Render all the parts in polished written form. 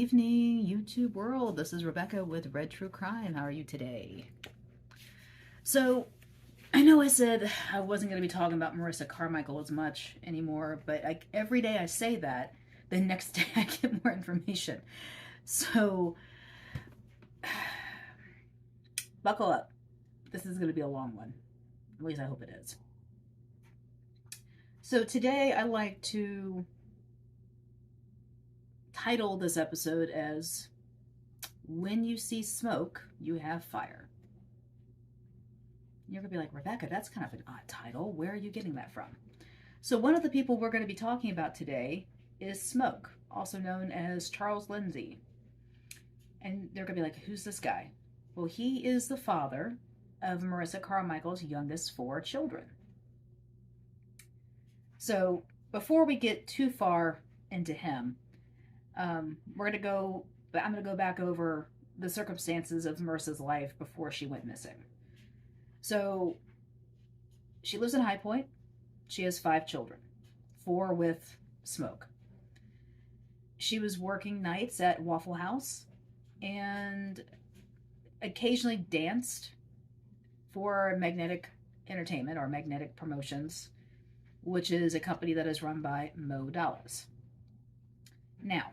evening, YouTube world. This is Rebecca with Red True Crime. How are you today? So, I know I said I wasn't going to be talking about Marissa Carmichael as much anymore, but every day I say that, the next day I get more information. So, buckle up. This is going to be a long one. At least I hope it is. So, today I like to title this episode as When You See Smoke, You Have Fire. You're going to be like, Rebecca, that's kind of an odd title. Where are you getting that from? So one of the people we're going to be talking about today is Smoke, also known as Charles Lindsay. And they're going to be like, who's this guy? Well, he is the father of Marissa Carmichael's youngest 4 children. So before we get too far into him, I'm going to go back over the circumstances of Marissa's life before she went missing. So she lives in High Point. She has 5 children, 4 with Smoke. She was working nights at Waffle House and occasionally danced for Magnetic Entertainment or Magnetic Promotions, which is a company that is run by Mo Dallas. Now,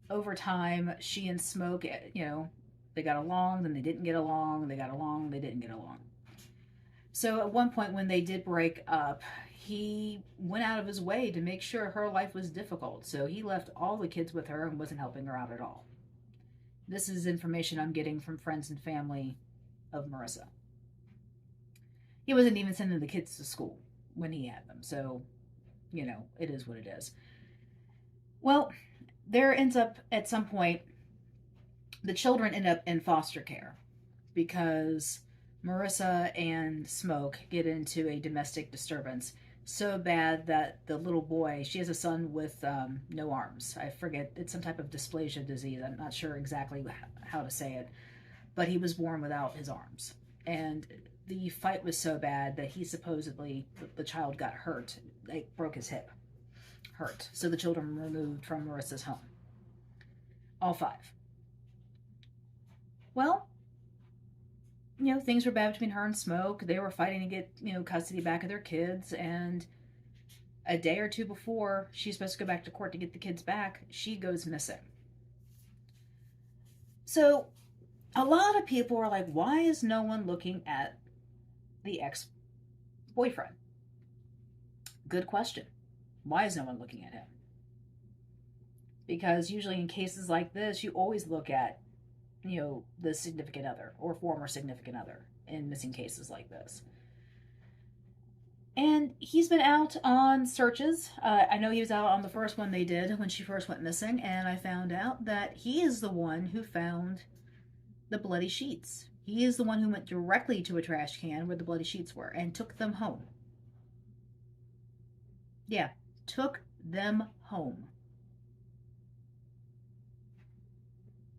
over time, she and Smoke, they got along, then they didn't get along, they got along, they didn't get along. So at one point when they did break up, he went out of his way to make sure her life was difficult. So he left all the kids with her and wasn't helping her out at all. This is information I'm getting from friends and family of Marissa. He wasn't even sending the kids to school when he had them. So, it is what it is. Well, there ends up at some point, the children end up in foster care because Marissa and Smoke get into a domestic disturbance so bad that the little boy, she has a son with no arms. I forget, it's some type of dysplasia disease. I'm not sure exactly how to say it, but he was born without his arms. And the fight was so bad that he supposedly, the child got hurt, like broke his hip. Hurt. So the children were removed from Marissa's home. All 5. Well, things were bad between her and Smoke. They were fighting to get, custody back of their kids. And a day or 2 before she's supposed to go back to court to get the kids back, she goes missing. So a lot of people are like, why is no one looking at the ex-boyfriend? Good question. Why is no one looking at him? Because usually in cases like this, you always look at, the significant other or former significant other in missing cases like this. And he's been out on searches. I know he was out on the first one they did when she first went missing, and I found out that he is the one who found the bloody sheets. He is the one who went directly to a trash can where the bloody sheets were and took them home. Yeah, took them home.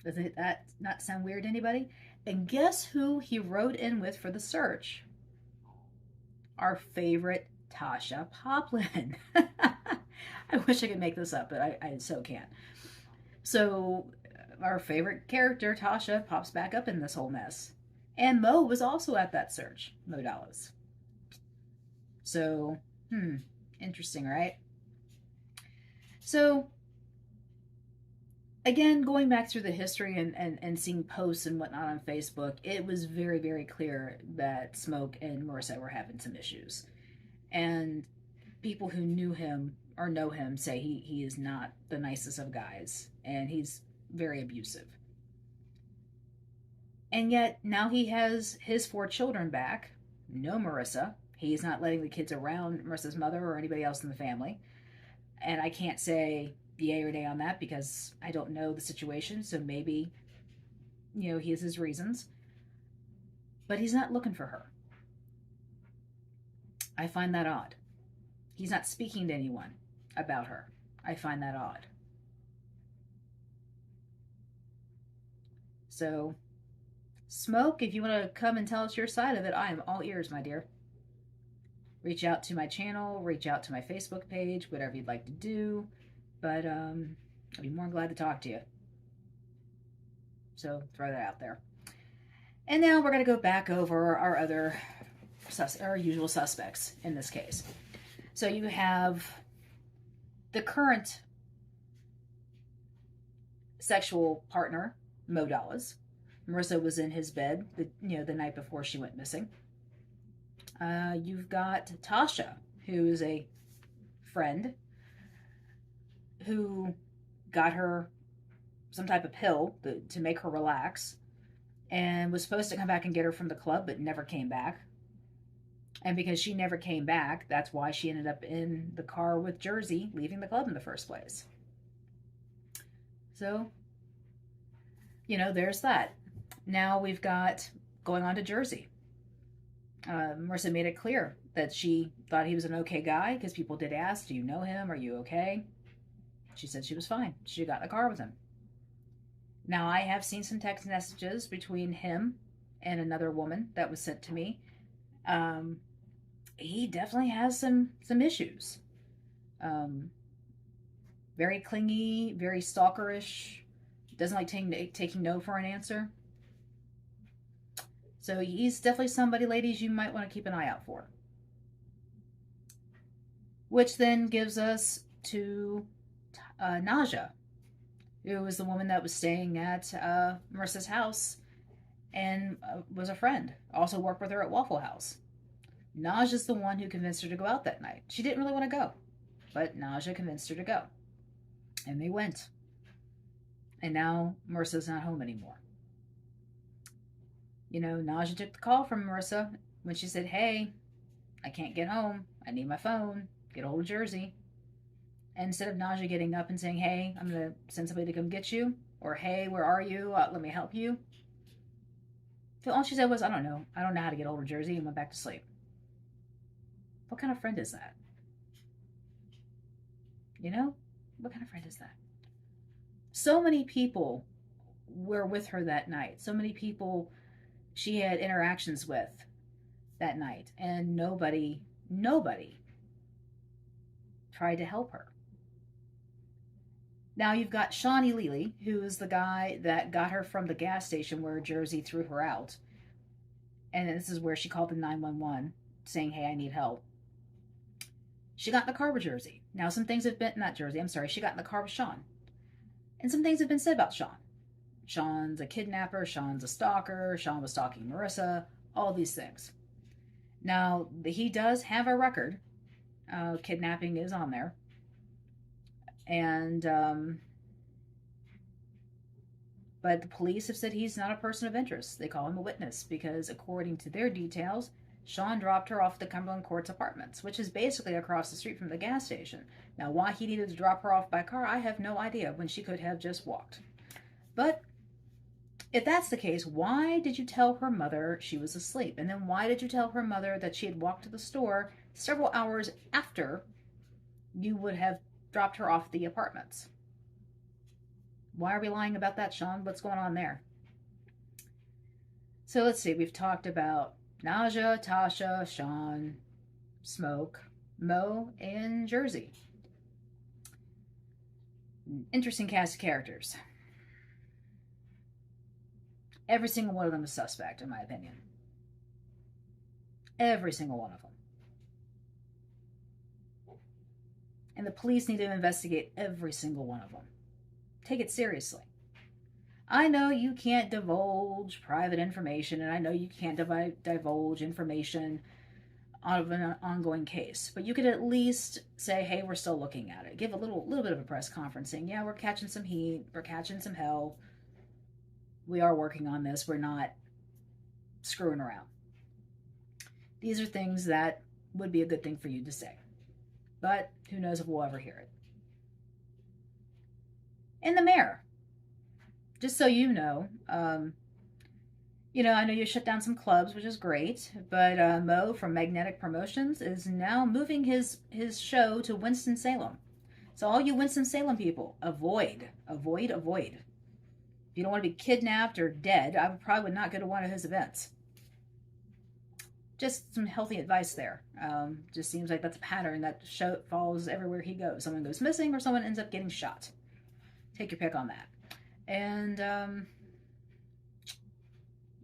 Doesn't that not sound weird to anybody? And guess who he rode in with for the search? Our favorite Tasha Poplin. I wish I could make this up, but I so can't. So our favorite character, Tasha, pops back up in this whole mess. And Mo was also at that search, Mo Dallas. So, interesting, right? So, again, going back through the history and seeing posts and whatnot on Facebook, it was very, very clear that Smoke and Marissa were having some issues. And people who knew him or know him say he is not the nicest of guys. And he's very abusive. And yet, now he has his 4 children back. No Marissa. He's not letting the kids around Marissa's mother or anybody else in the family. And I can't say yay or nay on that because I don't know the situation. So maybe, he has his reasons. But he's not looking for her. I find that odd. He's not speaking to anyone about her. I find that odd. So, Smoke, if you want to come and tell us your side of it, I am all ears, my dear. Reach out to my channel, reach out to my Facebook page, whatever you'd like to do. But I'd be more glad to talk to you. So throw that out there. And now we're going to go back over our our usual suspects in this case. So you have the current sexual partner, Mo Dallas. Marissa was in his bed the night before she went missing. You've got Tasha, who is a friend who got her some type of pill to make her relax and was supposed to come back and get her from the club but never came back. And because she never came back, that's why she ended up in the car with Jersey, leaving the club in the first place. So, there's that. Now we've got going on to Jersey. Marissa made it clear that she thought he was an okay guy because people did ask, do you know him? Are you okay? She said she was fine. She got in the car with him. Now, I have seen some text messages between him and another woman that was sent to me. He definitely has some issues. Very clingy, very stalkerish, doesn't like taking no for an answer. So he's definitely somebody, ladies, you might want to keep an eye out for. Which then gives us to Naja, who was the woman that was staying at Marissa's house and was a friend. Also worked with her at Waffle House. Naja's the one who convinced her to go out that night. She didn't really want to go, but Naja convinced her to go. And they went. And now Marissa's not home anymore. Naja took the call from Marissa when she said, hey, I can't get home. I need my phone. Get a hold of Jersey. And instead of Naja getting up and saying, hey, I'm going to send somebody to come get you, or hey, where are you? Let me help you. All she said was, I don't know. I don't know how to get hold of Jersey, and went back to sleep. What kind of friend is that? What kind of friend is that? So many people were with her that night. So many people she had interactions with that night. And nobody tried to help her. Now you've got Shawnee Lely, who is the guy that got her from the gas station where Jersey threw her out. And this is where she called the 911 saying, hey, I need help. She got in the car with Jersey. Now some things have been, not Jersey, I'm sorry, she got in the car with Shawn. And some things have been said about Shawn. Shawn's a kidnapper, Shawn's a stalker, Shawn was stalking Marissa, all these things. Now, he does have a record. Kidnapping is on there. And, but the police have said he's not a person of interest. They call him a witness because according to their details, Shawn dropped her off at the Cumberland Courts Apartments, which is basically across the street from the gas station. Now, why he needed to drop her off by car, I have no idea, when she could have just walked. But if that's the case, why did you tell her mother she was asleep? And then why did you tell her mother that she had walked to the store several hours after you would have dropped her off at the apartments? Why are we lying about that, Shawn? What's going on there? So let's see. We've talked about Naja, Tasha, Shawn, Smoke, Mo, and Jersey. Interesting cast of characters. Every single one of them is suspect, in my opinion. Every single one of them. And the police need to investigate every single one of them. Take it seriously. I know you can't divulge private information, and I know you can't divulge information of an ongoing case, but you could at least say, hey, we're still looking at it. Give a little bit of a press conference saying, yeah, we're catching some heat, we're catching some hell. We are working on this. We're not screwing around. These are things that would be a good thing for you to say. But who knows if we'll ever hear it. And the mayor. Just so you know, I know you shut down some clubs, which is great, but Mo from Magnetic Promotions is now moving his show to Winston-Salem. So all you Winston-Salem people, avoid. If you don't want to be kidnapped or dead, I probably would not go to one of his events. Just some healthy advice there. Just seems like that's a pattern that follows everywhere he goes. Someone goes missing or someone ends up getting shot. Take your pick on that. And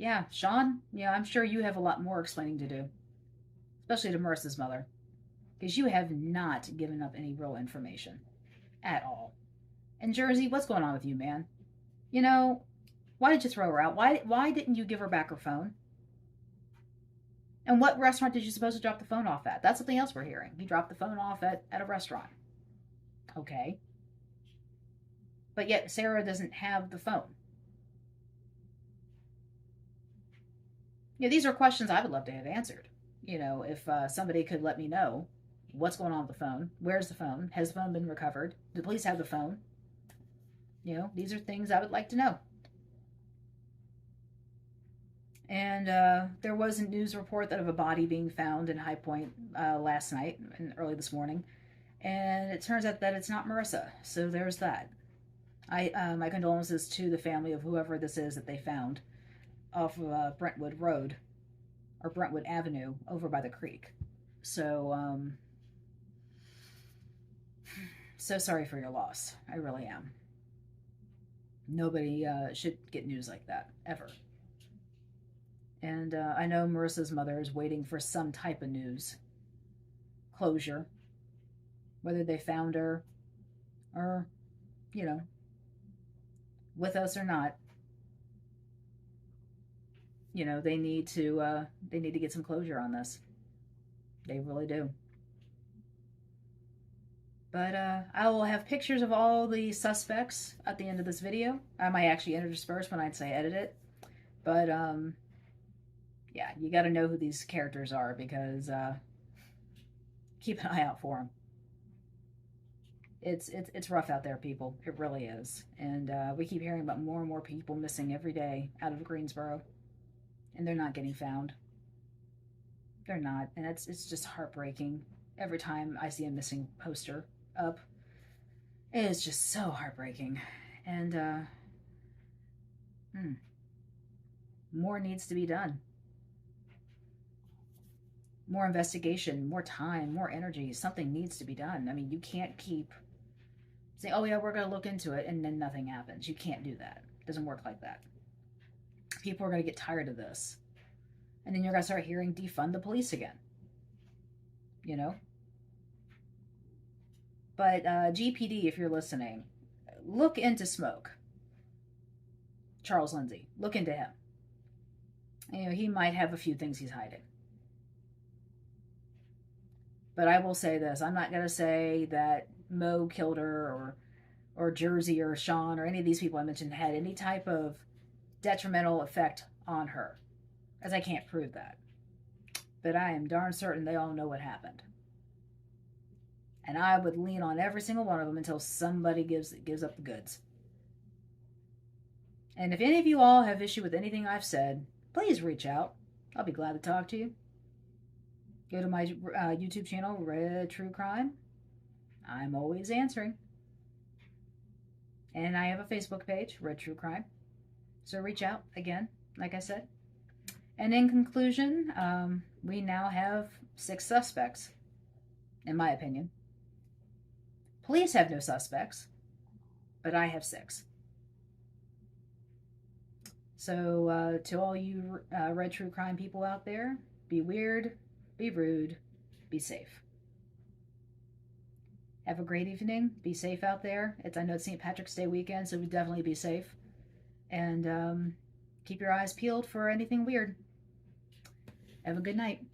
Yeah, Shawn, yeah, I'm sure you have a lot more explaining to do, especially to Marissa's mother, because you have not given up any real information at all. And Jersey, what's going on with you, man? You know, why did you throw her out? Why didn't you give her back her phone? And what restaurant did you supposed to drop the phone off at? That's something else we're hearing. He dropped the phone off at a restaurant. Okay. But yet Sarah doesn't have the phone. These are questions I would love to have answered. If somebody could let me know what's going on with the phone, where's the phone, has the phone been recovered, do the police have the phone? These are things I would like to know. And there was a news report that of a body being found in High Point last night and early this morning, and it turns out that it's not Marissa. So there's that. My condolences to the family of whoever this is that they found off of Brentwood Road or Brentwood Avenue over by the creek. So, so sorry for your loss. I really am. Nobody should get news like that, ever. And I know Marissa's mother is waiting for some type of news. Closure. Whether they found her or, you know, with us or not. They need to get some closure on this. They really do. But I will have pictures of all the suspects at the end of this video. I might actually intersperse when I'd say edit it. But yeah, you got to know who these characters are because keep an eye out for them. It's rough out there, people. It really is. And we keep hearing about more and more people missing every day out of Greensboro. And they're not getting found. They're not. And it's just heartbreaking every time I see a missing poster up. It is just so heartbreaking. And more needs to be done. More investigation, more time, more energy. Something needs to be done. I mean, you can't keep saying, oh yeah, we're going to look into it, and then nothing happens. You can't do that. It doesn't work like that. People are going to get tired of this. And then you're going to start hearing defund the police again. But GPD, if you're listening, look into Smoke. Charles Lindsay. Look into him. He might have a few things he's hiding. But I will say this. I'm not going to say that Mo killed her or Jersey or Shawn or any of these people I mentioned had any type of detrimental effect on her, as I can't prove that. But I am darn certain they all know what happened. And I would lean on every single one of them until somebody gives up the goods. And if any of you all have issue with anything I've said, please reach out. I'll be glad to talk to you. Go to my YouTube channel, Red True Crime. I'm always answering. And I have a Facebook page, Red True Crime. So reach out again, like I said. And in conclusion, we now have 6 suspects, in my opinion. Police have no suspects, but I have 6. So to all you Red True Crime people out there, be weird, be rude, be safe. Have a great evening. Be safe out there. I know it's St. Patrick's Day weekend, so definitely be safe. And keep your eyes peeled for anything weird. Have a good night.